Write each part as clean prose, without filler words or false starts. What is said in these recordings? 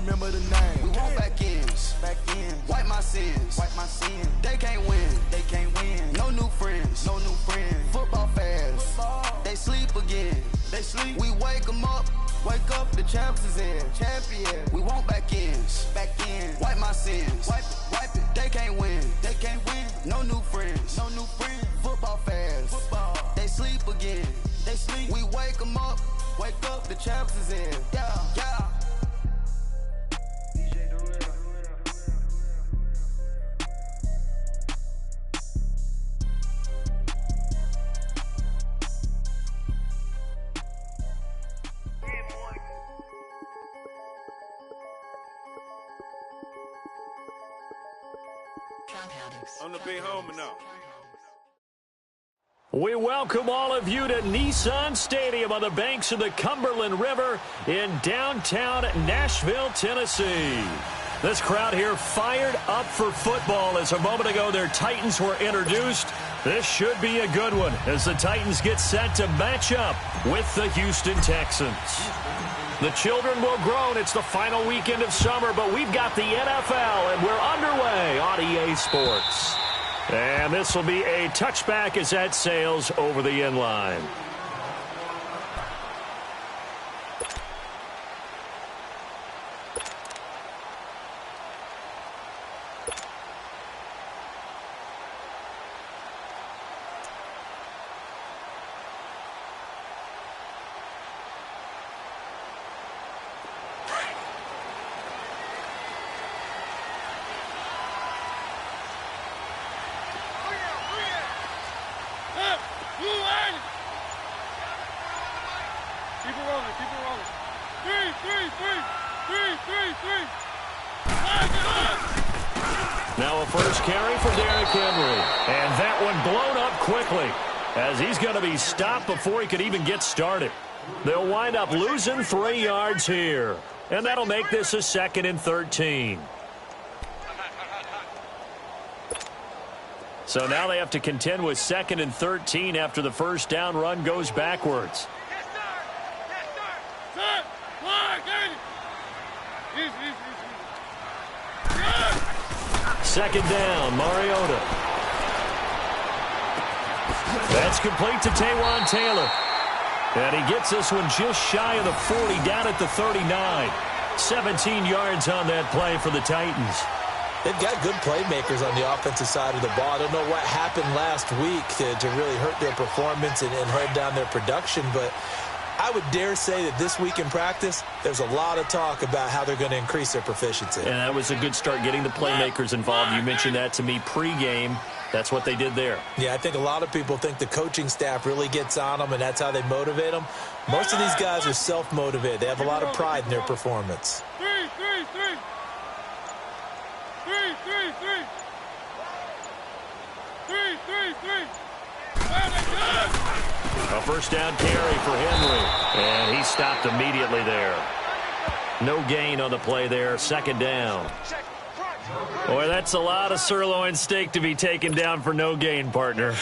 remember the name. We want back ends. Wipe my sins. They can't win. No new friends. Football fans. They sleep again. We wake them up. Wake up, the champs is in. Champion. We want back ends. Wipe my sins. Wipe it. They can't win. No new friends. Football fans. They sleep again. We wake them up. Wake up, the champs is in. Yeah. On the big home or no? We welcome all of you to Nissan Stadium on the banks of the Cumberland River in downtown Nashville, Tennessee. This crowd here fired up for football as a moment ago their Titans were introduced. This should be a good one as the Titans get set to match up with the Houston Texans. The children will groan. It's the final weekend of summer, but we've got the NFL, and we're underway on EA Sports. And this will be a touchback as that sails over the end line. Keep it rolling. Three. Now a first carry for Derrick Henry. And that one blown up quickly as he's going to be stopped before he could even get started. They'll wind up losing 3 yards here. And that'll make this a 2nd and 13. So now they have to contend with 2nd and 13 after the first down run goes backwards. Second down, Mariota. That's complete to Taywan Taylor. And he gets this one just shy of the 40, down at the 39. 17 yards on that play for the Titans. They've got good playmakers on the offensive side of the ball. I don't know what happened last week to really hurt their performance and hold down their production, but I would dare say that this week in practice, there's a lot of talk about how they're going to increase their proficiency. And that was a good start, getting the playmakers involved. You mentioned that to me pregame. That's what they did there. Yeah, I think a lot of people think the coaching staff really gets on them, and that's how they motivate them. Most of these guys are self-motivated. They have a lot of pride in their performance. Three. A first down carry for Henry. And he stopped immediately there. No gain on the play there. Second down. Boy, that's a lot of sirloin steak to be taken down for no gain, partner.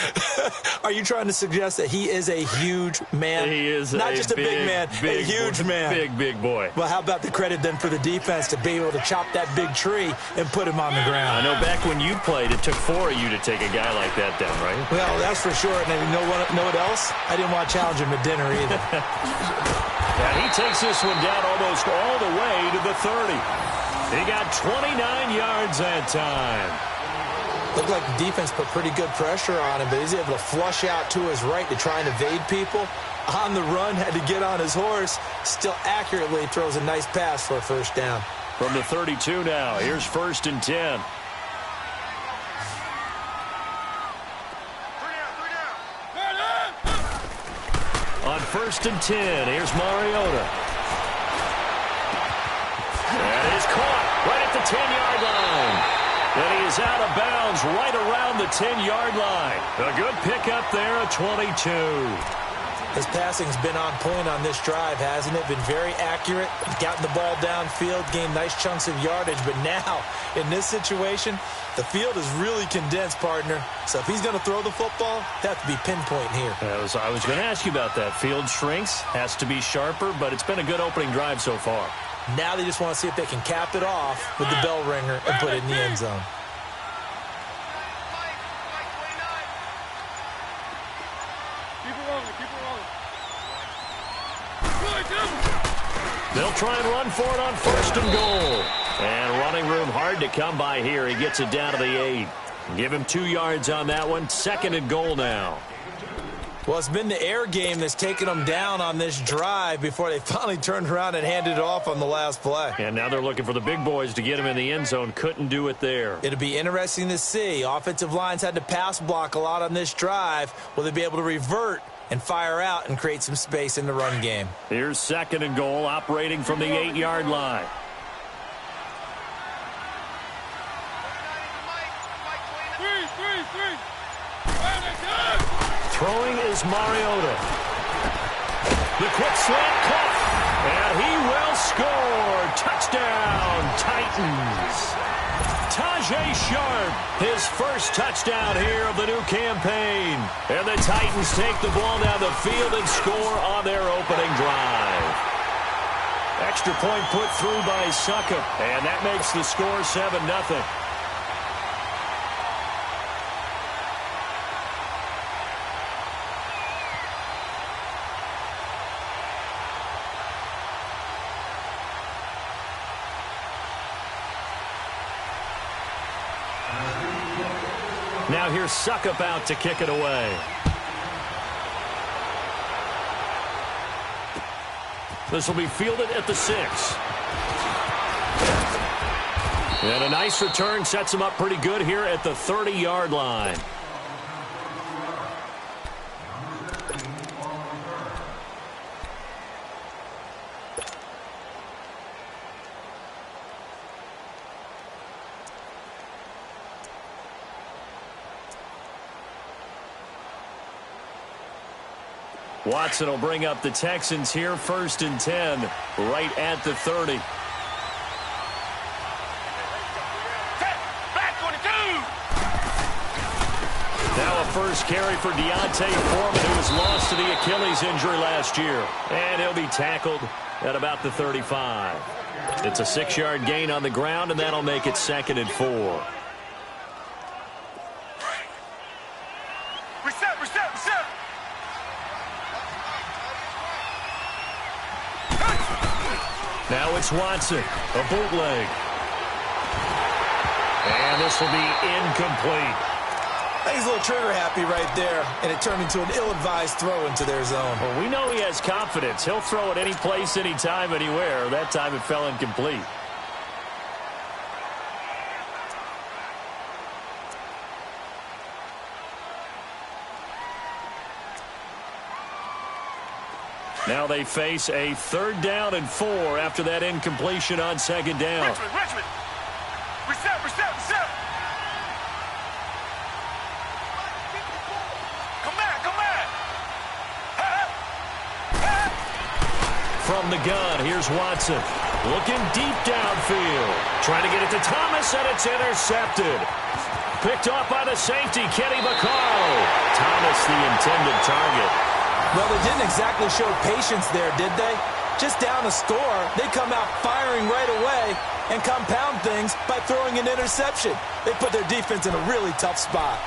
Are you trying to suggest that he is a huge man? He is not just a big man, a huge man. Big boy. Well, how about the credit then for the defense to be able to chop that big tree and put him on the ground? I know back when you played, it took 4 of you to take a guy like that down, right? Well, that's for sure. And you know what else? I didn't want to challenge him at dinner either. And he takes this one down almost all the way to the 30. He got 29 yards that time. Looked like the defense put pretty good pressure on him, but he's able to flush out to his right to try and evade people. On the run, had to get on his horse. Still accurately throws a nice pass for a first down. From the 32 now, here's 1st and 10. On 1st and 10, here's Mariota. And he's caught right at the 10-yard line. And he is out of bounds right around the 10-yard line. A good pickup there at 22. His passing's been on point on this drive, hasn't it? Been very accurate. Gotten the ball downfield, gained nice chunks of yardage. But now, in this situation, the field is really condensed, partner. So if he's going to throw the football, that has to be pinpoint here. I was going to ask you about that. Field shrinks, has to be sharper, but it's been a good opening drive so far. Now they just want to see if they can cap it off with the bell ringer and put it in the end zone. Keep it rolling, keep it rolling. They'll try and run for it on 1st and goal. And running room hard to come by here. He gets it down to the 8. Give him 2 yards on that one. 2nd and goal now. Well, it's been the air game that's taken them down on this drive before they finally turned around and handed it off on the last play. And now they're looking for the big boys to get him in the end zone. Couldn't do it there. It'll be interesting to see. Offensive lines had to pass block a lot on this drive. Will they be able to revert and fire out and create some space in the run game? Here's 2nd and goal, operating from the 8-yard line. Throwing is Mariota. The quick slant caught, and he will score. Touchdown, Titans. Tajay Sharp, his first touchdown here of the new campaign. And the Titans take the ball down the field and score on their opening drive. Extra point put through by Succop, and that makes the score 7-0. Now here's Succop out to kick it away. This will be fielded at the 6. And a nice return sets him up pretty good here at the 30-yard line. Watson will bring up the Texans here, 1st and 10, right at the 30. Now a first carry for Deontay Foreman, who was lost to the Achilles injury last year. And he'll be tackled at about the 35. It's a 6-yard gain on the ground, and that'll make it 2nd and 4. Reset. Now it's Watson, a bootleg. And this will be incomplete. I think he's a little trigger happy right there, and it turned into an ill-advised throw into their zone. Well, we know he has confidence. He'll throw it any place, anytime, anywhere. That time it fell incomplete. Now they face a 3rd down and 4 after that incompletion on 2nd down. Richmond. Reset. Come back. From the gun, here's Watson. Looking deep downfield. Trying to get it to Thomas, and it's intercepted. Picked off by the safety, Kenny Vaccaro. Thomas, the intended target. Well, they didn't exactly show patience there, did they? Just down a score, they come out firing right away and compound things by throwing an interception. They put their defense in a really tough spot.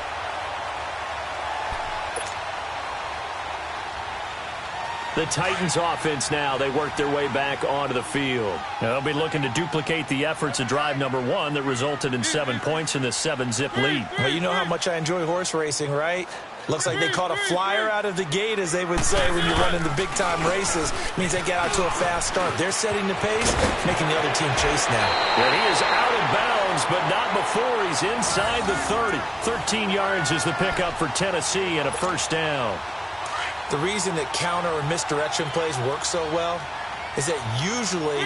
The Titans offense now, they work their way back onto the field. They'll be looking to duplicate the efforts of drive number 1 that resulted in 7 points in the 7-zip lead. Well, you know how much I enjoy horse racing, right? Looks like they caught a flyer out of the gate, as they would say when you're running the big-time races. Means they get out to a fast start. They're setting the pace, making the other team chase now. And he is out of bounds, but not before he's inside the 30. 13 yards is the pickup for Tennessee and a 1st down. The reason that counter or misdirection plays work so well is that usually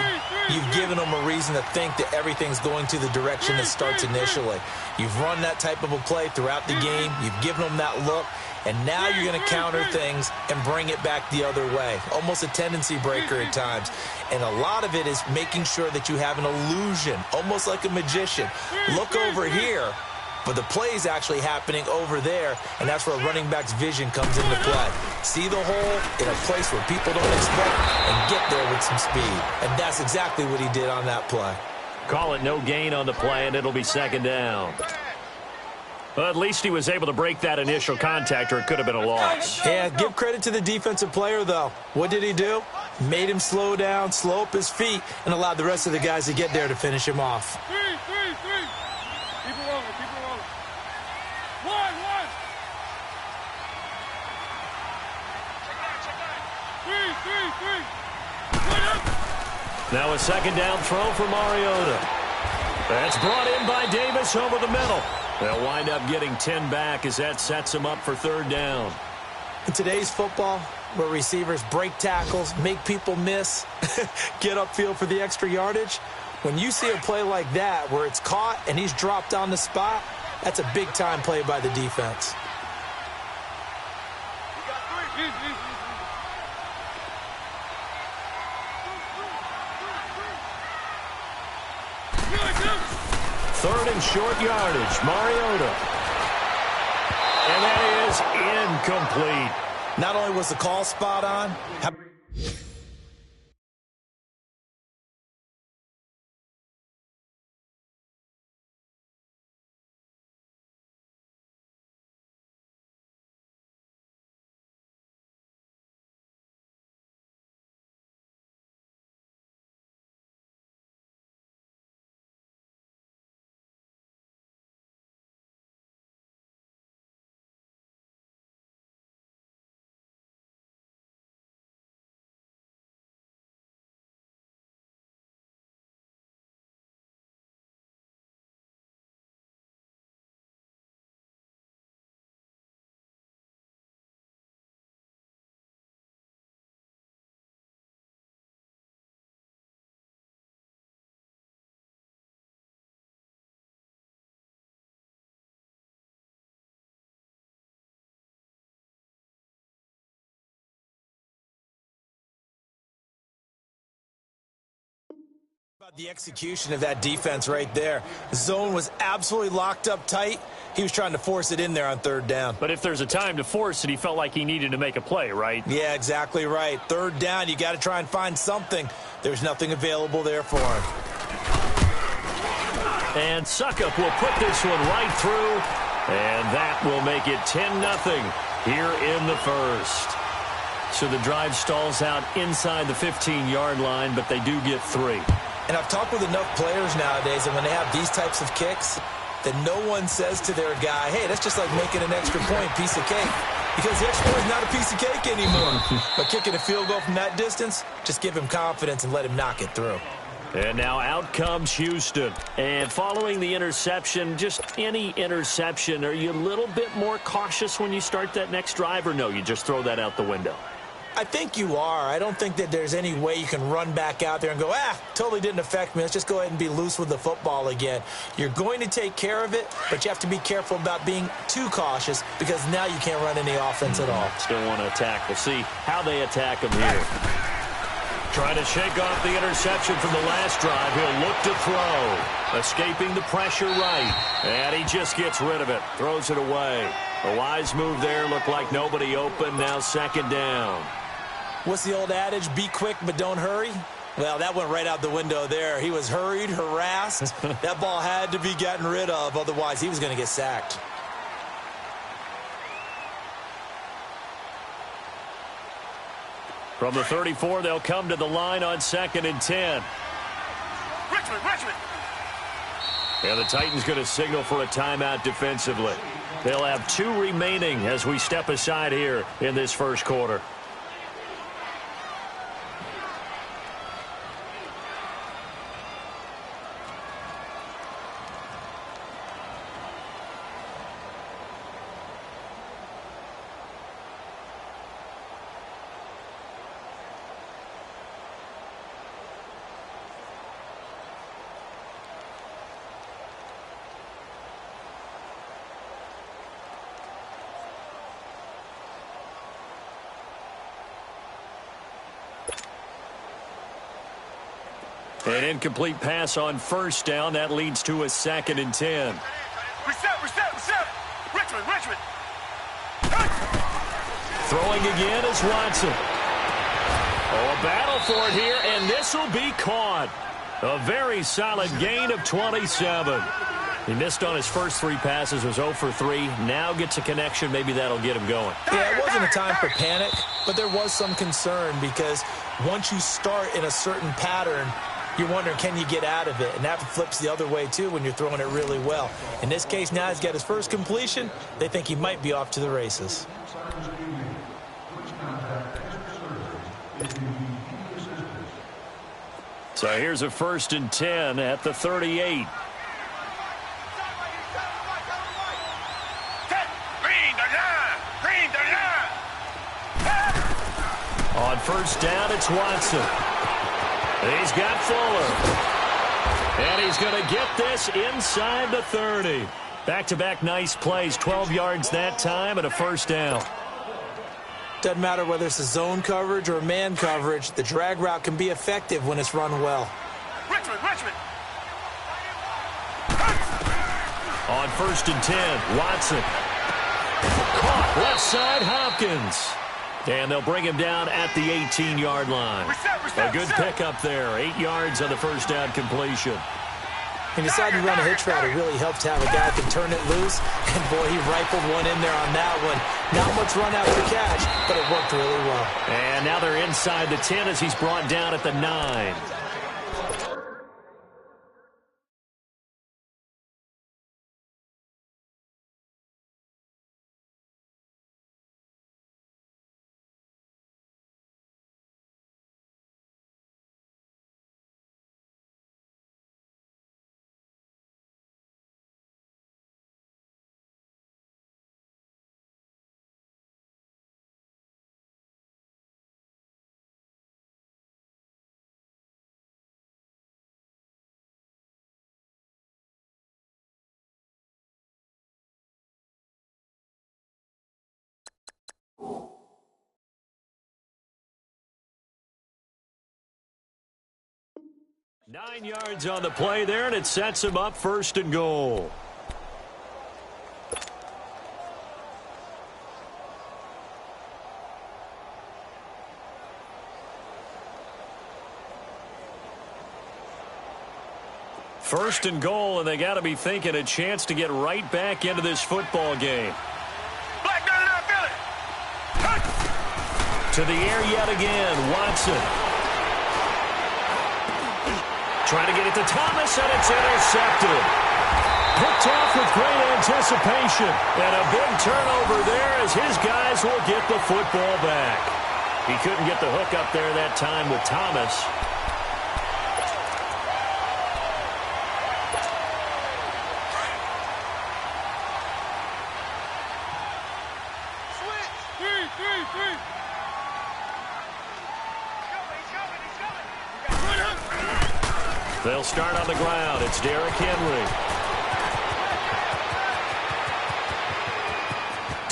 you've given them a reason to think that everything's going to the direction it starts initially. You've run that type of a play throughout the game. You've given them that look. And now you're going to counter things and bring it back the other way. Almost a tendency breaker at times. And a lot of it is making sure that you have an illusion, almost like a magician. Look over here. but the play is actually happening over there, and that's where a running back's vision comes into play. See the hole in a place where people don't expect and get there with some speed. And that's exactly what he did on that play. Call it no gain on the play, and it'll be second down. Well, at least he was able to break that initial contact, or it could have been a loss. Yeah, give credit to the defensive player, though. What did he do? Made him slow down, slow up his feet, and allowed the rest of the guys to get there to finish him off. Three. Keep it rolling. One. Three. Now a second down throw for Mariota. That's brought in by Davis over the middle. They'll wind up getting 10 back as that sets them up for third down. In today's football, where receivers break tackles, make people miss, get upfield for the extra yardage, when you see a play like that where it's caught and he's dropped on the spot, that's a big-time play by the defense. Third and short yardage, Mariota. And that is incomplete. Not only was the call spot on, about the execution of that defense right there. The zone was absolutely locked up tight. He was trying to force it in there on third down. But if there's a time to force it, he felt like he needed to make a play, right? Yeah, exactly right. Third down, you got to try and find something. There's nothing available there for him. And Suckup will put this one right through, and that will make it 10-0 here in the first. So the drive stalls out inside the 15-yard line, but they do get 3. And I've talked with enough players nowadays, and when they have these types of kicks, that no one says to their guy, hey, that's just like making an extra point, piece of cake. Because the extra point is not a piece of cake anymore. But kicking a field goal from that distance, just give him confidence and let him knock it through. And now out comes Houston. And following the interception, just any interception, are you a little bit more cautious when you start that next drive, or no, you just throw that out the window? I think you are. I don't think that there's any way you can run back out there and go, totally didn't affect me. Let's just go ahead and be loose with the football again. You're going to take care of it, but you have to be careful about being too cautious because now you can't run any offense at all. Still want to attack. We'll see how they attack him here. Trying to shake off the interception from the last drive. He'll look to throw. Escaping the pressure right. And he just gets rid of it. Throws it away. A wise move there. Looked like nobody open. Now second down. What's the old adage? Be quick, but don't hurry? Well, that went right out the window there. He was hurried, harassed. That ball had to be gotten rid of. Otherwise, he was going to get sacked. From the 34, they'll come to the line on 2nd and 10. Richmond. And the Titans going to signal for a timeout defensively. They'll have 2 remaining as we step aside here in this first quarter. An incomplete pass on first down. That leads to a 2nd and 10. Reset. Richmond. Throwing again is Watson. Oh, a battle for it here, and this will be caught. A very solid gain of 27. He missed on his first 3 passes, was 0 for 3. Now gets a connection. Maybe that'll get him going. Yeah, it wasn't a time for panic, but there was some concern because once you start in a certain pattern, you're wondering, can you get out of it? And that flips the other way, too, when you're throwing it really well. In this case, now he's got his first completion. They think he might be off to the races. So here's a 1st and 10 at the 38. On 1st down, it's Watson. He's got Fuller. And he's going to get this inside the 30. Back-to-back nice plays, 12 yards that time and a 1st down. Doesn't matter whether it's a zone coverage or man coverage, the drag route can be effective when it's run well. Richmond. On 1st and 10, Watson. Caught left side, Hopkins. And they'll bring him down at the 18-yard line. A good pickup there, 8 yards on the 1st down completion. He decided to run a hitch route. It really helps to have a guy who can turn it loose. And, boy, he rifled one in there on that one. Not much run after catch, but it worked really well. And now they're inside the 10 as he's brought down at the 9. Nine yards on the play there, and it sets him up 1st and goal. First and goal, and they got to be thinking a chance to get right back into this football game. Black down there, Billy. To the air yet again, Watson. Trying to get it to Thomas, and it's intercepted. Picked off with great anticipation. And a big turnover there as his guys will get the football back. He couldn't get the hook up there that time with Thomas. They'll start on the ground. It's Derrick Henry.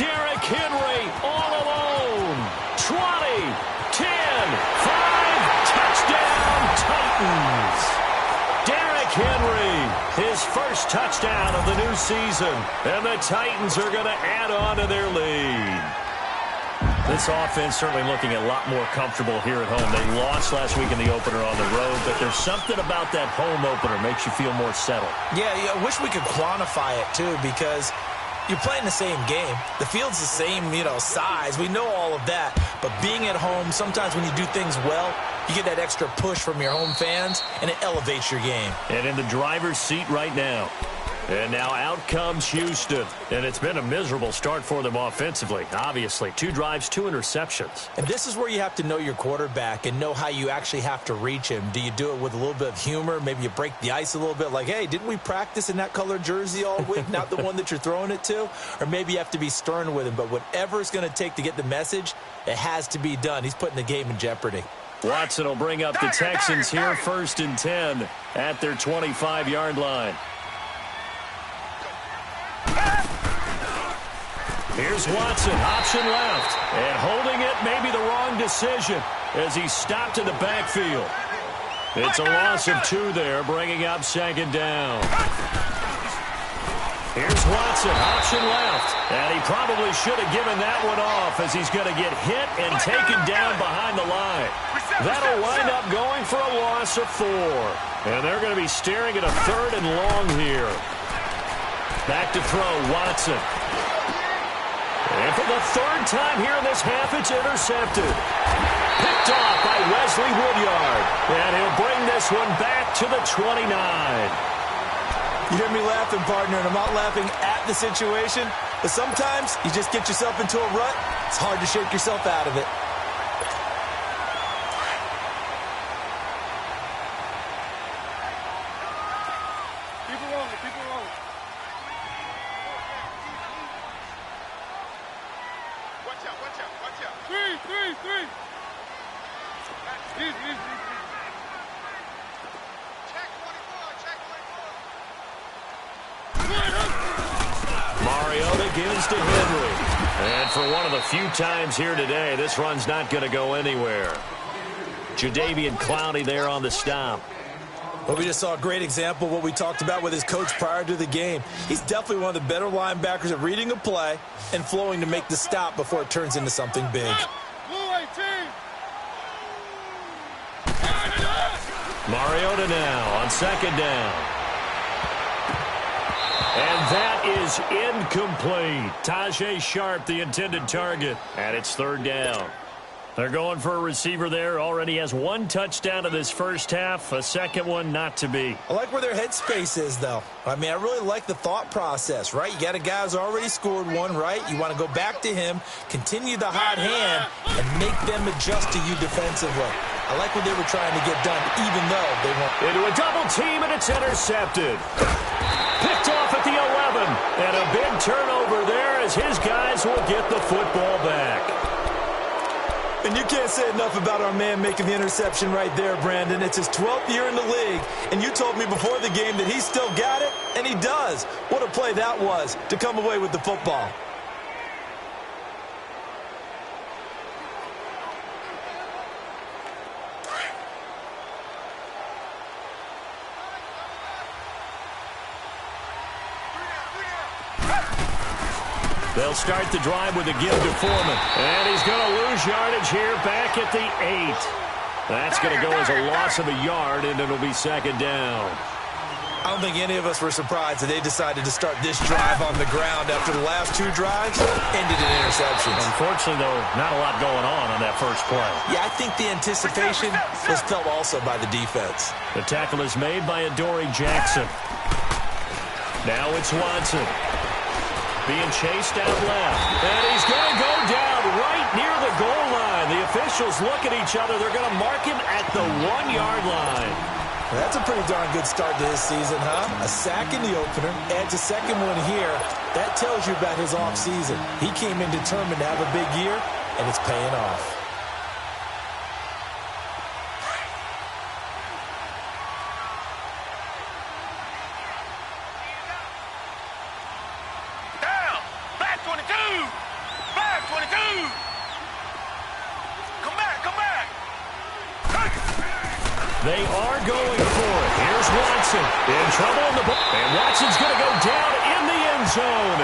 Derrick Henry all alone. 20, 10, 5, touchdown Titans. Derrick Henry, his first touchdown of the new season. And the Titans are going to add on to their lead. This offense certainly looking a lot more comfortable here at home. They lost last week in the opener on the road, but there's something about that home opener makes you feel more settled. Yeah, I wish we could quantify it, too, because you're playing the same game. The field's the same, size. We know all of that. But being at home, sometimes when you do things well, you get that extra push from your home fans, and it elevates your game. And in the driver's seat right now. And now out comes Houston. And it's been a miserable start for them offensively, obviously. 2 drives, 2 interceptions. And this is where you have to know your quarterback and know how you actually have to reach him. Do you do it with a little bit of humor? Maybe you break the ice a little bit like, hey, didn't we practice in that color jersey all week? Not the one that you're throwing it to? Or maybe you have to be stern with him. But whatever it's going to take to get the message, it has to be done. He's putting the game in jeopardy. Watson will bring up the Texans here 1st and 10 at their 25-yard line. Here's Watson, option left, and holding it may be the wrong decision as he stopped in the backfield. It's a loss of 2 there, bringing up 2nd down. Here's Watson, option left. And he probably should have given that one off as he's going to get hit and taken down behind the line. That'll wind up going for a loss of 4. And they're going to be staring at a 3rd and long here. Back to throw, Watson. And for the 3rd time here in this half, it's intercepted. Picked off by Wesley Woodyard. And he'll bring this one back to the 29. You hear me laughing, partner, and I'm not laughing at the situation, but sometimes you just get yourself into a rut. It's hard to shake yourself out of it. Keep it rolling, keep it rolling. Watch out, watch out, watch out. 3. Easy. Check 24, check 24. Mariota gives to Henry. And for one of the few times here today, this run's not going to go anywhere. Jadeveon Clowney there on the stop. Well, we just saw a great example of what we talked about with his coach prior to the game. He's definitely one of the better linebackers at reading a play and flowing to make the stop before it turns into something big. Mariota now on 2nd down. And that is incomplete. Tajay Sharp, the intended target, and it's 3rd down. They're going for a receiver there. Already has 1 touchdown in this first half. A second one not to be. I like where their headspace is, though. I mean, I really like the thought process, right? You got a guy who's already scored 1, right? You want to go back to him, continue the hot hand, and make them adjust to you defensively. I like what they were trying to get done, even though they weren't. Into a double team, and it's intercepted. Picked off at the 11. And a big turnover there as his guys will get the football back. And you can't say enough about our man making the interception right there, Brandon. It's his 12th year in the league, and you told me before the game that he still got it, and he does. What a play that was to come away with the football. They'll start the drive with a give to Foreman. And he's going to lose yardage here back at the 8. That's going to go as a loss of a yard, and it'll be 2nd down. I don't think any of us were surprised that they decided to start this drive on the ground after the last 2 drives ended in interceptions. Unfortunately, though, not a lot going on that first play. Yeah, I think the anticipation was felt also by the defense. The tackle is made by Adoree Jackson. Now it's Watson. Being chased out left. And he's going to go down right near the goal line. The officials look at each other. They're going to mark him at the 1-yard line. That's a pretty darn good start to his season, huh? A sack in the opener, adds a second one here. That tells you about his offseason. He came in determined to have a big year, and it's paying off. They are going for it. Here's Watson in trouble in the ball. And Watson's going to go down in the end zone.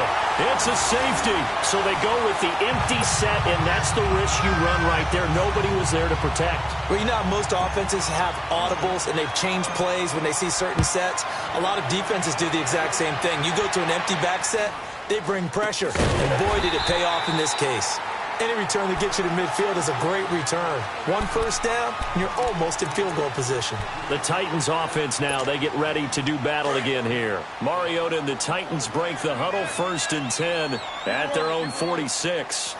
It's a safety. So they go with the empty set, and that's the risk you run right there. Nobody was there to protect. Well, you know how most offenses have audibles, and they've changed plays when they see certain sets. A lot of defenses do the exact same thing. You go to an empty back set, they bring pressure. And boy, did it pay off in this case. Any return that gets you to midfield is a great return. 1 first down, and you're almost in field goal position. The Titans offense now, they get ready to do battle again here. Mariota and the Titans break the huddle 1st and 10 at their own 46.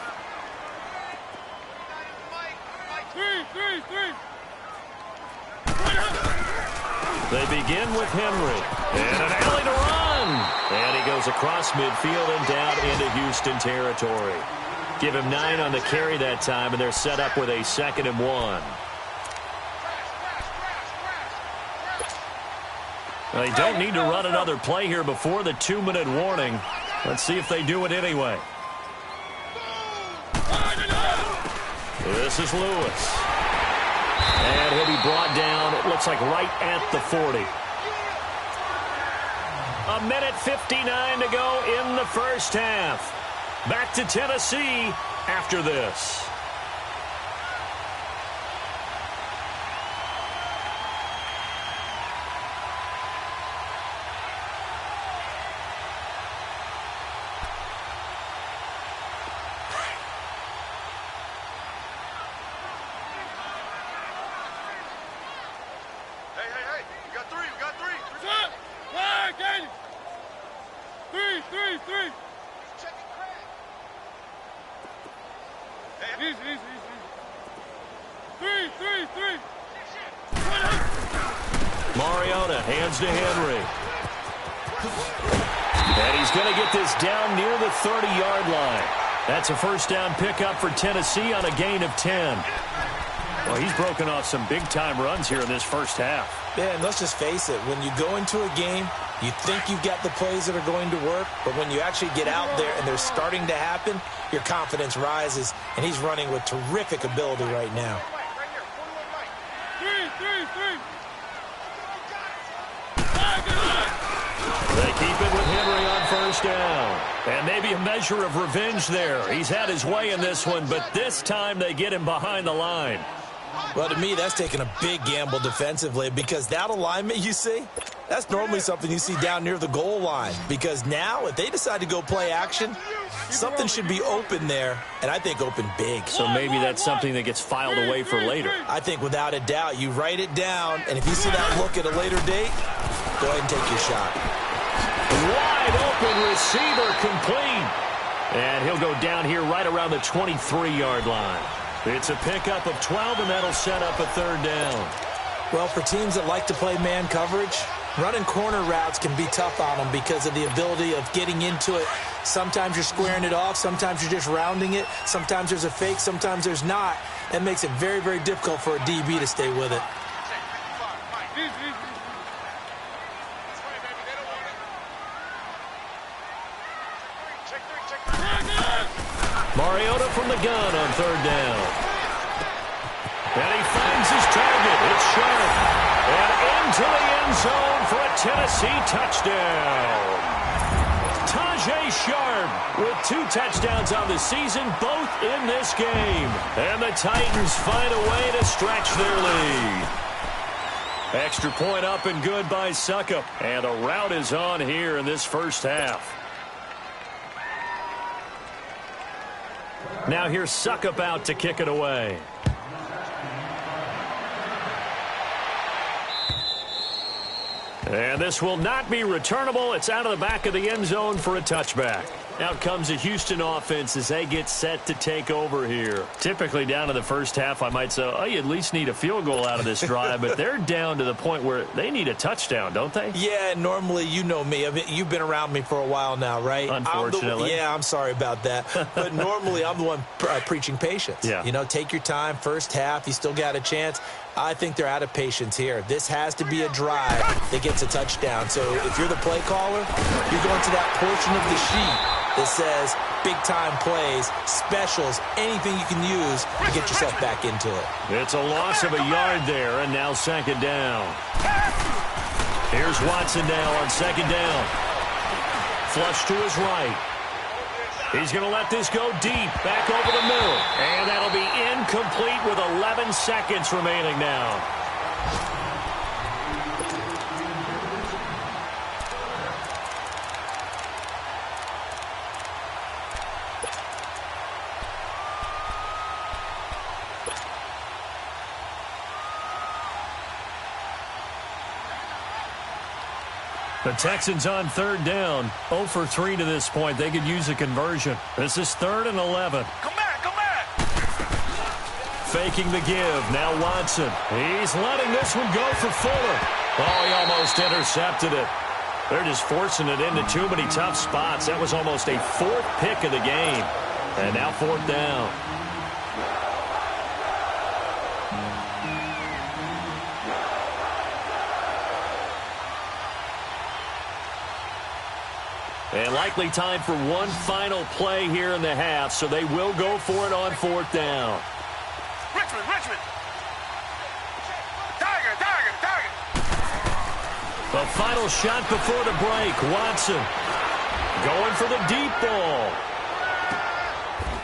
They begin with Henry. And an alley to run. And he goes across midfield and down into Houston territory. Give him 9 on the carry that time, and they're set up with a 2nd and 1. They don't need to run another play here before the 2-minute warning. Let's see if they do it anyway. This is Lewis. And he'll be brought down, it looks like right at the 40. 1:59 to go in the first half. Back to Tennessee after this. Mariota hands to Henry. And he's going to get this down near the 30-yard line. That's a first down pickup for Tennessee on a gain of 10. Well, he's broken off some big-time runs here in this first half. Yeah, and let's just face it. When you go into a game, you think you've got the plays that are going to work, but when you actually get out there and they're starting to happen, your confidence rises, and he's running with terrific ability right now. They keep it with Henry on first down. And maybe a measure of revenge there. He's had his way in this one, but this time they get him behind the line. Well, to me, that's taking a big gamble defensively because that alignment you see, that's normally something you see down near the goal line. Because now, if they decide to go play action, something should be open there, and I think open big. So maybe that's something that gets filed away for later. I think without a doubt, you write it down, and if you see that look at a later date, go ahead and take your shot. Wide open receiver complete. And he'll go down here right around the 23-yard line. It's a pickup of 12, and that'll set up a third down. Well, for teams that like to play man coverage, running corner routes can be tough on them because of the ability of getting into it. Sometimes you're squaring it off. Sometimes you're just rounding it. Sometimes there's a fake. Sometimes there's not. That makes it very, very difficult for a DB to stay with it. Mariota from the gun on third down. And he finds his target. It's Sharp. And into the end zone for a Tennessee touchdown. Tajay Sharp with 2 touchdowns on the season, both in this game. And the Titans find a way to stretch their lead. Extra point up and good by Succop. And a rout is on here in this first half. Now here's Succop out to kick it away. And this will not be returnable. It's out of the back of the end zone for a touchback. Out comes the Houston offense as they get set to take over here. Typically down in the first half, I might say, oh, you at least need a field goal out of this drive. But they're down to the point where they need a touchdown, don't they? Yeah, normally, you know me. I mean, you've been around me for a while now, right? Unfortunately. I'm sorry about that. But normally, I'm the one preaching patience. Yeah. You know, take your time. First half, you still got a chance. I think they're out of patience here. This has to be a drive that gets a touchdown. So if you're the play caller, you're going to that portion of the sheet that says big-time plays, specials, anything you can use to get yourself back into it. It's a loss of a yard there, and now second down. Here's Watson now on second down. Flush to his right. He's going to let this go deep, back over the middle. And that'll be incomplete with 11 seconds remaining now. The Texans on third down, 0 for 3 to this point. They could use a conversion. This is 3rd and 11. Come back, come back. Faking the give. Now Watson. He's letting this one go for Fuller. Oh, he almost intercepted it. They're just forcing it into too many tough spots. That was almost a 4th pick of the game. And now 4th down. And likely time for one final play here in the half, so they will go for it on 4th down. Richmond. Tiger. The final shot before the break. Watson going for the deep ball.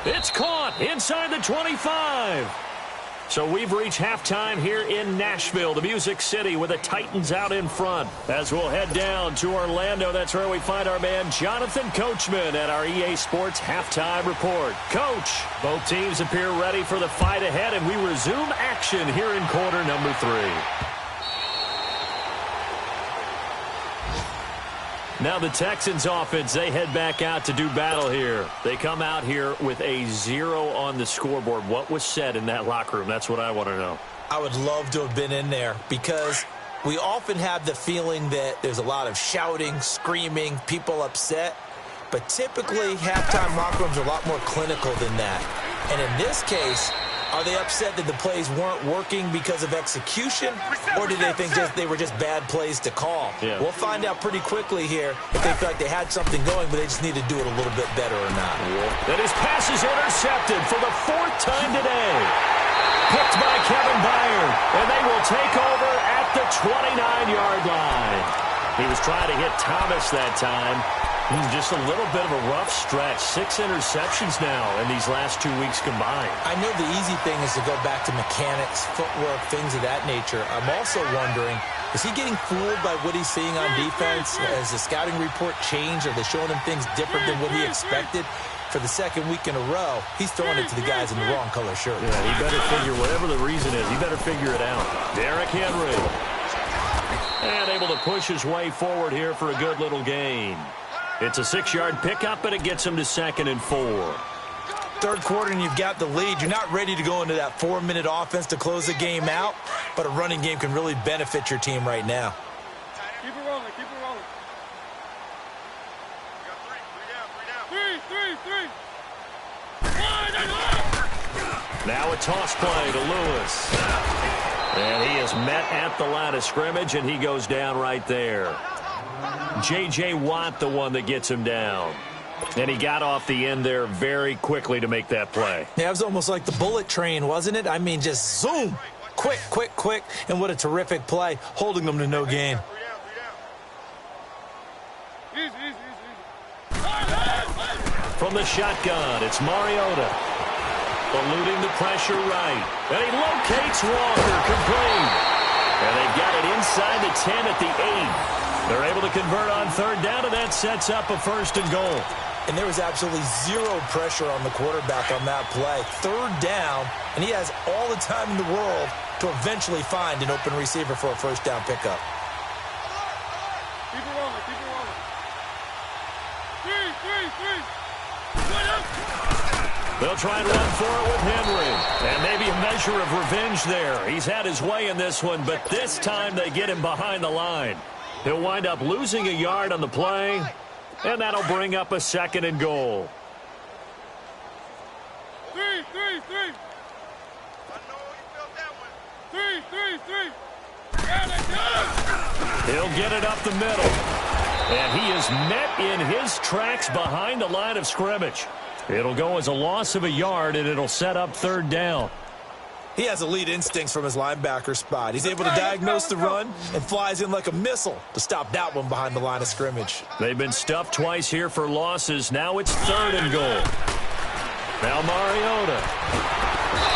It's caught inside the 25. So we've reached halftime here in Nashville, the Music City, with the Titans out in front. As we'll head down to Orlando, that's where we find our man Jonathan Coachman at our EA Sports Halftime Report. Coach, both teams appear ready for the fight ahead, and we resume action here in quarter number 3. Now the Texans offense, they head back out to do battle here. They come out here with a 0 on the scoreboard. What was said in that locker room? That's what I want to know. I would love to have been in there because we often have the feeling that there's a lot of shouting, screaming, people upset. But typically, halftime locker rooms are a lot more clinical than that. And in this case, are they upset that the plays weren't working because of execution, or do they think they were just bad plays to call? Yeah. We'll find out pretty quickly here if they feel like they had something going, but they just need to do it a little bit better or not. That his pass is intercepted for the 4th time today. Picked by Kevin Byard, and they will take over at the 29-yard line. He was trying to hit Thomas that time. Just a little bit of a rough stretch. 6 interceptions now in these last 2 weeks combined. I know the easy thing is to go back to mechanics, footwork, things of that nature. I'm also wondering, is he getting fooled by what he's seeing on defense? Has the scouting report changed? Are they showing him things different than what he expected? For the 2nd week in a row, he's throwing it to the guys in the wrong color shirt. Yeah, he better figure, whatever the reason is, he better figure it out. Derrick Henry. And able to push his way forward here for a good little gain. It's a 6-yard pickup, but it gets him to 2nd and 4. 3rd quarter and you've got the lead. You're not ready to go into that 4-minute offense to close the game out, but a running game can really benefit your team right now. Keep it rolling, keep it rolling. You got 3 down. Now a toss play to Lewis. And he is met at the line of scrimmage, and he goes down right there. J.J. Watt, the one that gets him down. And he got off the end there very quickly to make that play. Yeah, it was almost like the bullet train, wasn't it? I mean, just zoom. Quick, quick, quick. And what a terrific play, holding them to no gain. From the shotgun, it's Mariota. Eluding the pressure right. And he locates Walker, complete. And they've got it inside the 10 at the 8. They're able to convert on 3rd down, and that sets up a 1st and goal. And there was absolutely 0 pressure on the quarterback on that play. 3rd down, and he has all the time in the world to eventually find an open receiver for a 1st down pickup. Keep it rolling, keep it rolling. 3. They'll try and run for it with Henry. And maybe a measure of revenge there. He's had his way in this one, but this time they get him behind the line. He'll wind up losing a yard on the play, and that'll bring up a 2nd and goal. 3. I know you felt that one. 3. He'll get it up the middle. And he is met in his tracks behind the line of scrimmage. It'll go as a loss of a yard, and it'll set up 3rd down. He has elite instincts from his linebacker spot. He's able to diagnose the run and flies in like a missile to stop that one behind the line of scrimmage. They've been stuffed twice here for losses. Now it's 3rd and goal. Now Mariota.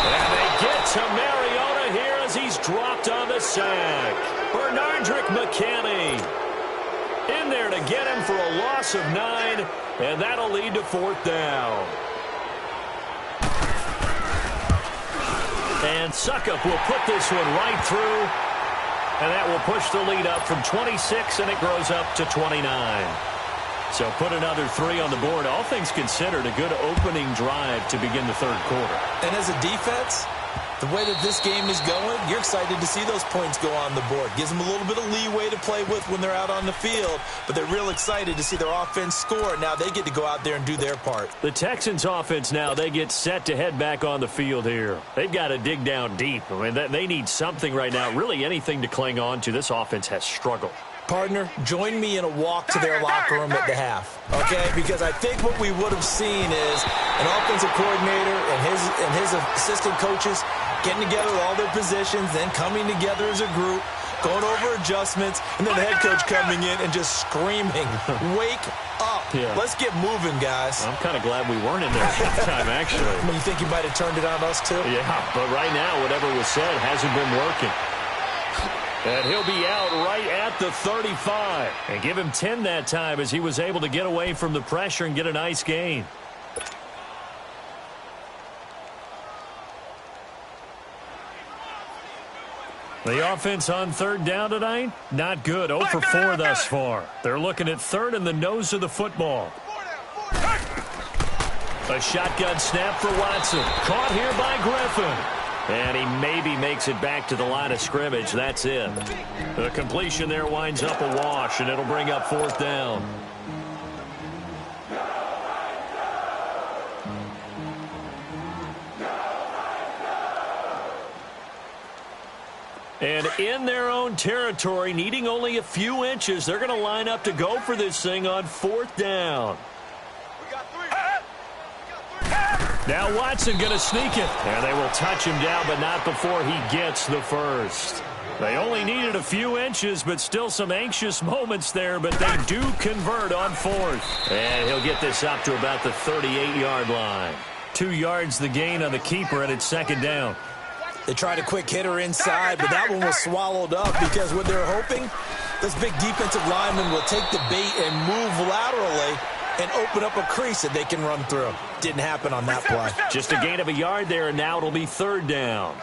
And they get to Mariota here as he's dropped on the sack. Bernardrick McKinney in there to get him for a loss of 9, and that'll lead to 4th down. And Suckup will put this one right through, and that will push the lead up from 26, and it grows up to 29. So put another 3 on the board. All things considered, a good opening drive to begin the 3rd quarter. And as a defense, the way that this game is going, you're excited to see those points go on the board. Gives them a little bit of leeway to play with when they're out on the field, but they're real excited to see their offense score. Now they get to go out there and do their part. The Texans offense now, they get set to head back on the field here. They've got to dig down deep. I mean, they need something right now, really anything to cling on to. This offense has struggled. Partner, join me in a walk to their locker room at the half, okay? Because I think what we would have seen is an offensive coordinator and his assistant coaches getting together with all their positions, then coming together as a group, going over adjustments, and then the head coach coming in and just screaming, wake up. Yeah. Let's get moving, guys. I'm kind of glad we weren't in there at that time, actually. I mean, you think he might have turned it on us, too? Yeah, but right now, whatever was said hasn't been working. And he'll be out right at the 35. And give him 10 that time as he was able to get away from the pressure and get a nice gain. The offense on third down tonight, not good. 0 for 4 thus far. They're looking at third and the nose of the football. A shotgun snap for Watson. Caught here by Griffin. And he maybe makes it back to the line of scrimmage. That's it. The completion there winds up a wash, and it'll bring up fourth down. And in their own territory, needing only a few inches, they're going to line up to go for this thing on fourth down. Now Watson going to sneak it. And they will touch him down, but not before he gets the first. They only needed a few inches, but still some anxious moments there, but they do convert on fourth. And he'll get this up to about the 38-yard line. 2 yards the gain on the keeper, and it's second down. They tried a quick hitter inside, but that one was swallowed up because what they're hoping, this big defensive lineman will take the bait and move laterally and open up a crease that they can run through. Didn't happen on that play. Just a gain of a yard there, and now it'll be third down.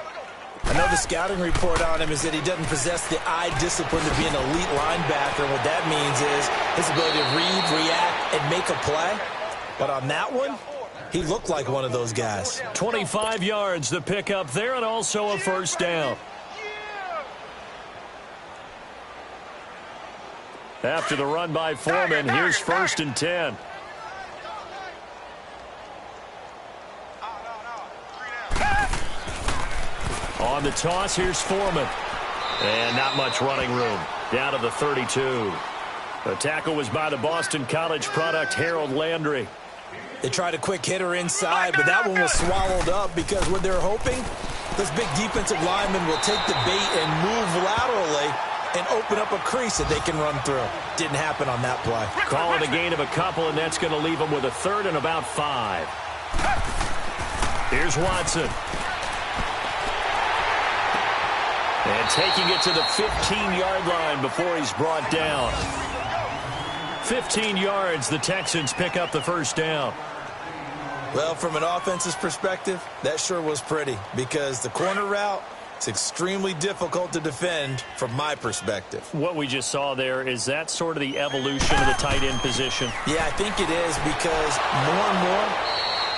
I know the scouting report on him is that he doesn't possess the eye discipline to be an elite linebacker. What that means is his ability to read, react, and make a play. But on that one, he looked like one of those guys. 25 yards the pickup there, and also a first down. After the run by Foreman, here's first and 10. On the toss, here's Foreman. And not much running room. Down to the 32. The tackle was by the Boston College product, Harold Landry. They tried a quick hitter inside, but that one was swallowed up because what they're hoping, this big defensive lineman will take the bait and move laterally and open up a crease that they can run through. Didn't happen on that play. Call it a gain of a couple, and that's going to leave them with a third and about 5. Here's Watson. And taking it to the 15-yard line before he's brought down. 15 yards, the Texans pick up the first down. Well, from an offensive perspective, that sure was pretty because the corner route, it's extremely difficult to defend from my perspective. What we just saw there, is that sort of the evolution of the tight end position? Yeah, I think it is because more and more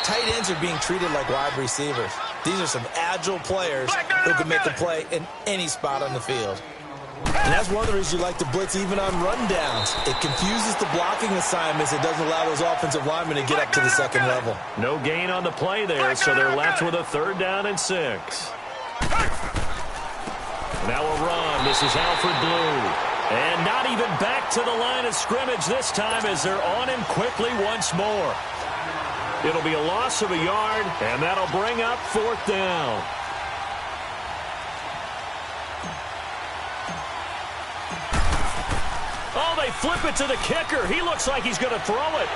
tight ends are being treated like wide receivers. These are some agile players who can make a play in any spot on the field. And that's one of the reasons you like to blitz even on rundowns. It confuses the blocking assignments. It doesn't allow those offensive linemen to get up to the second level. No gain on the play there, so they're left with a third down and 6. Now a run. This is Alfred Blue. And not even back to the line of scrimmage this time as they're on him quickly once more. It'll be a loss of a yard, and that'll bring up fourth down. Oh, they flip it to the kicker. He looks like he's going to throw it.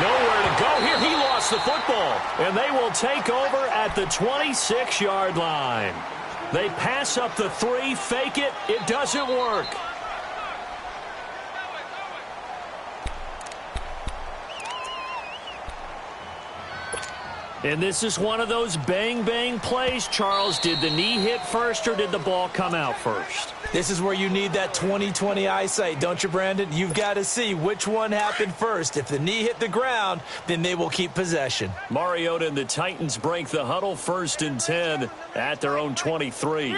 Nowhere to go here. He lost the football. And they will take over at the 26-yard line. They pass up the 3, fake it. It doesn't work. And this is one of those bang-bang plays, Charles. Did the knee hit first or did the ball come out first? This is where you need that 20/20 eyesight, don't you, Brandon? You've got to see which one happened first. If the knee hit the ground, then they will keep possession. Mariota and the Titans break the huddle, first and 10 at their own 23. Three.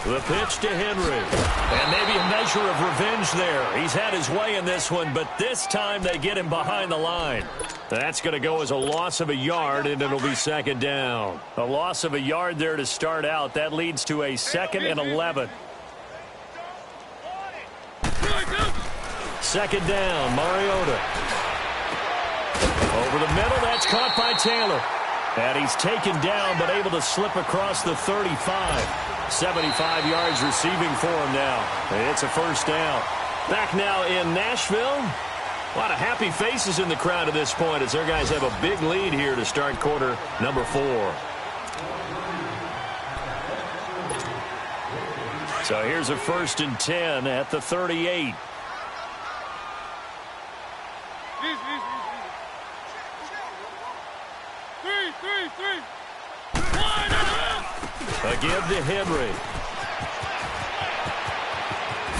The pitch to Henry. And maybe a measure of revenge there. He's had his way in this one, but this time they get him behind the line. That's going to go as a loss of a yard, and it'll be second down. A loss of a yard there to start out. That leads to a 2nd and 11. Second down, Mariota. Over the middle, that's caught by Taylor. And he's taken down but able to slip across the 35. 75 yards receiving for him now. It's a first down. Back now in Nashville. A lot of happy faces in the crowd at this point as their guys have a big lead here to start quarter number 4. So here's a 1st and 10 at the 38. Again to Henry.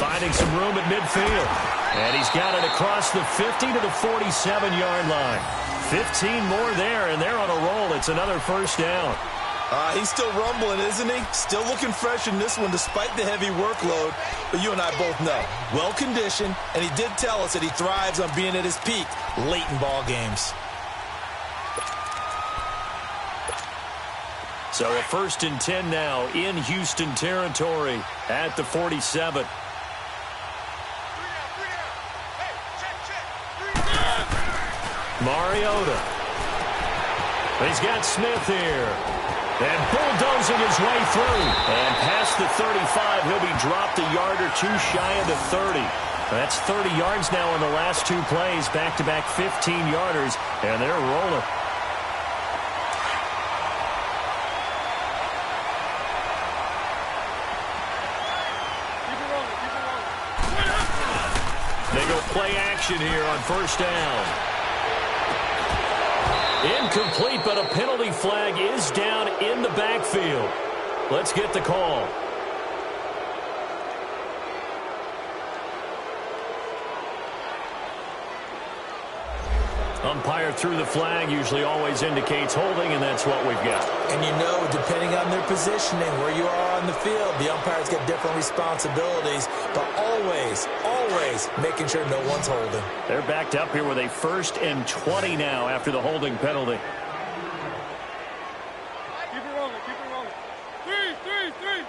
Finding some room at midfield. And he's got it across the 50 to the 47-yard line. 15 more there, and they're on a roll. It's another first down. He's still rumbling, isn't he? Still looking fresh in this one despite the heavy workload. But you and I both know, well-conditioned, and he did tell us that he thrives on being at his peak late in ball games. So a 1st and 10 now in Houston territory at the 47. Mariota. He's got Smith here. And bulldozing his way through. And past the 35, he'll be dropped a yard or two shy of the 30. That's 30 yards now in the last 2 plays. Back-to-back 15-yarders. And they're rolling. They go play action here on first down. Incomplete, but a penalty flag is down in the backfield. Let's get the call. Umpire threw the flag, usually always indicates holding, and that's what we've got. And you know, depending on their positioning, where you are on the field, the umpires get different responsibilities, but always making sure no one's holding. They're backed up here with a 1st and 20 now after the holding penalty. Keep it rolling, keep it rolling. 3.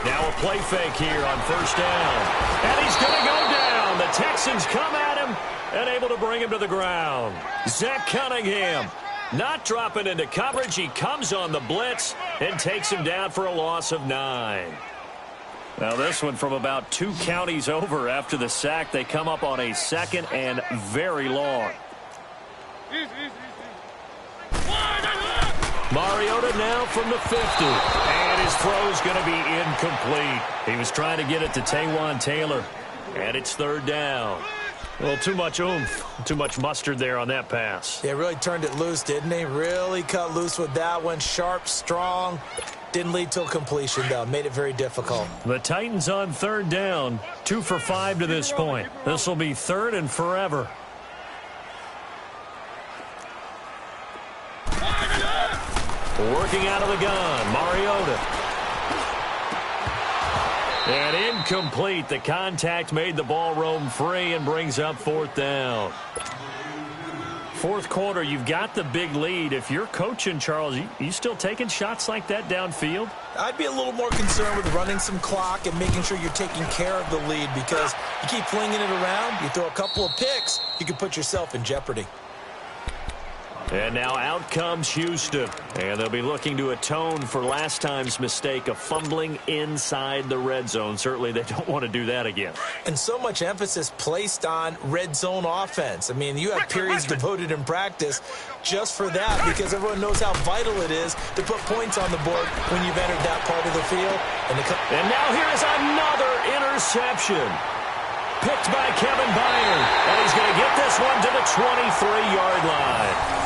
Now a play fake here on first down. And he's going to go down. The Texans come at him and able to bring him to the ground. Zach Cunningham not dropping into coverage. He comes on the blitz and takes him down for a loss of 9. Now this one from about 2 counties over after the sack. They come up on a 2nd and very long. Mariota now from the 50. And his throw's going to be incomplete. He was trying to get it to Taywan Taylor. And it's 3rd down. Well, too much oomph, too much mustard there on that pass. Yeah, really turned it loose, didn't he? Really cut loose with that one. Sharp, strong. Didn't lead to a completion, though. Made it very difficult. The Titans on 3rd down. 2 for 5 to this point. This will be 3rd and forever. Working out of the gun, Mariota. And incomplete. The contact made the ball roam free and brings up 4th down. 4th quarter, you've got the big lead. If you're coaching, Charles, you still taking shots like that downfield? I'd be a little more concerned with running some clock and making sure you're taking care of the lead, because you keep flinging it around, you throw a couple of picks, you can put yourself in jeopardy. And now out comes Houston. And they'll be looking to atone for last time's mistake of fumbling inside the red zone. Certainly they don't want to do that again. And so much emphasis placed on red zone offense. I mean, you have periods devoted in practice just for that, because everyone knows how vital it is to put points on the board when you've entered that part of the field. And now here's another interception. Picked by Kevin Byard. And he's going to get this one to the 23-yard line.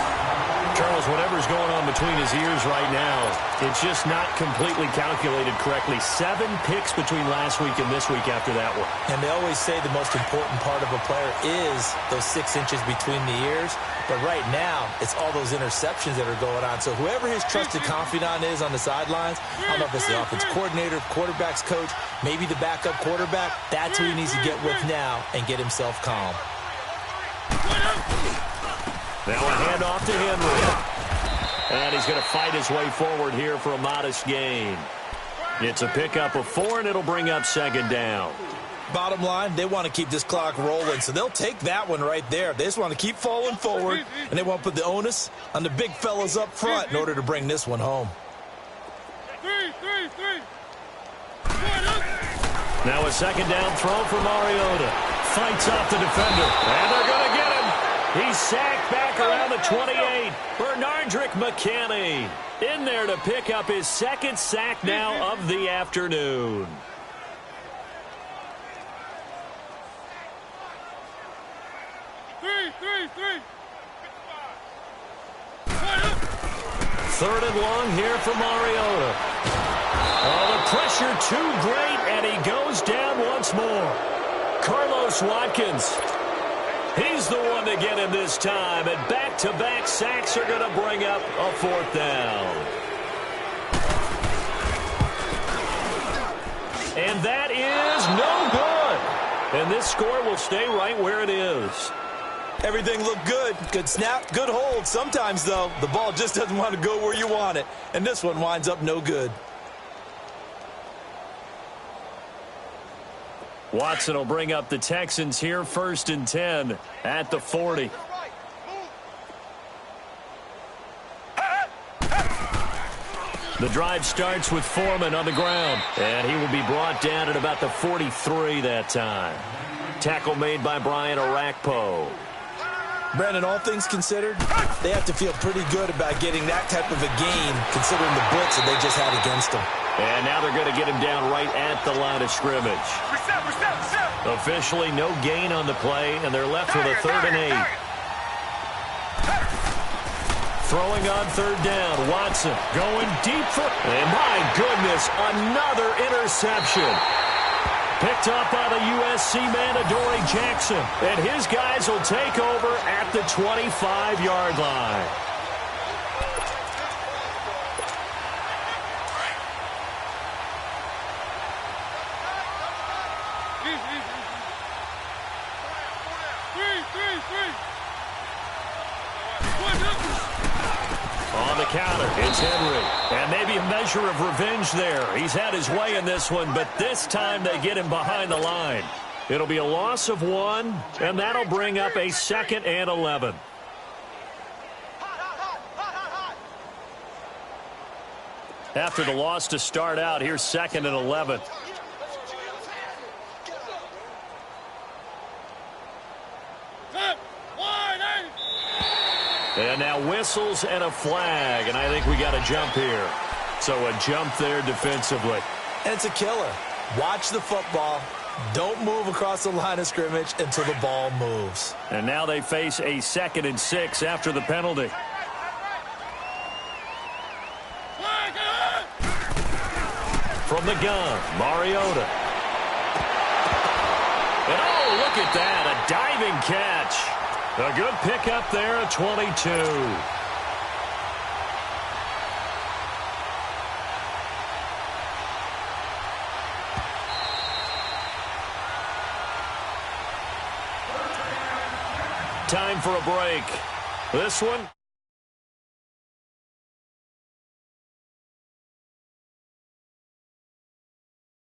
Charles, whatever's going on between his ears right now, it's just not completely calculated correctly. 7 picks between last week and this week after that one. And they always say the most important part of a player is those 6 inches between the ears. But right now, it's all those interceptions that are going on. So whoever his trusted confidant is on the sidelines, I don't know if it's the offense coordinator, quarterback's coach, maybe the backup quarterback, that's who he needs to get with now and get himself calm. Now a handoff to Henry. And he's going to fight his way forward here for a modest gain. It's a pickup of 4, and it'll bring up 2nd down. Bottom line, they want to keep this clock rolling, so they'll take that one right there. They just want to keep falling forward, and they want to put the onus on the big fellas up front in order to bring this one home. Now a second down throw for Mariota. Fights off the defender, and they're going to get him. He's sacked back around the 28. Bernardrick McKinney in there to pick up his second sack now of the afternoon. Third and long here for Mariota. Oh, the pressure too great, and he goes down once more. Carlos Watkins. He's the one to get him this time, and back-to-back sacks are going to bring up a fourth down. And that is no good. And this score will stay right where it is. Everything looked good. Good snap, good hold. Sometimes, though, the ball just doesn't want to go where you want it. And this one winds up no good. Watson will bring up the Texans here, 1st and 10 at the 40. The drive starts with Foreman on the ground, and he will be brought down at about the 43 that time. Tackle made by Brian Orakpo. Brandon, all things considered, they have to feel pretty good about getting that type of a gain, considering the blitz that they just had against them. And now they're going to get him down right at the line of scrimmage. Officially no gain on the play, and they're left with a 3rd and 8. Throwing on 3rd down, Watson going deep for, and my goodness, another interception. Picked up by the USC man, Adoree Jackson. And his guys will take over at the 25-yard line. On the counter, it's Henry. And maybe a measure of revenge there. He's had his way in this one, but this time they get him behind the line. It'll be a loss of 1, and that'll bring up a 2nd and 11. After the loss to start out, here's 2nd and 11. And now whistles and a flag, and I think we got a jump here. So a jump there defensively. And it's a killer. Watch the football. Don't move across the line of scrimmage until the ball moves. And now they face a 2nd and 6 after the penalty. From the gun, Mariota. And oh, look at that, a diving catch. A good pickup there at 22. Time for a break. This one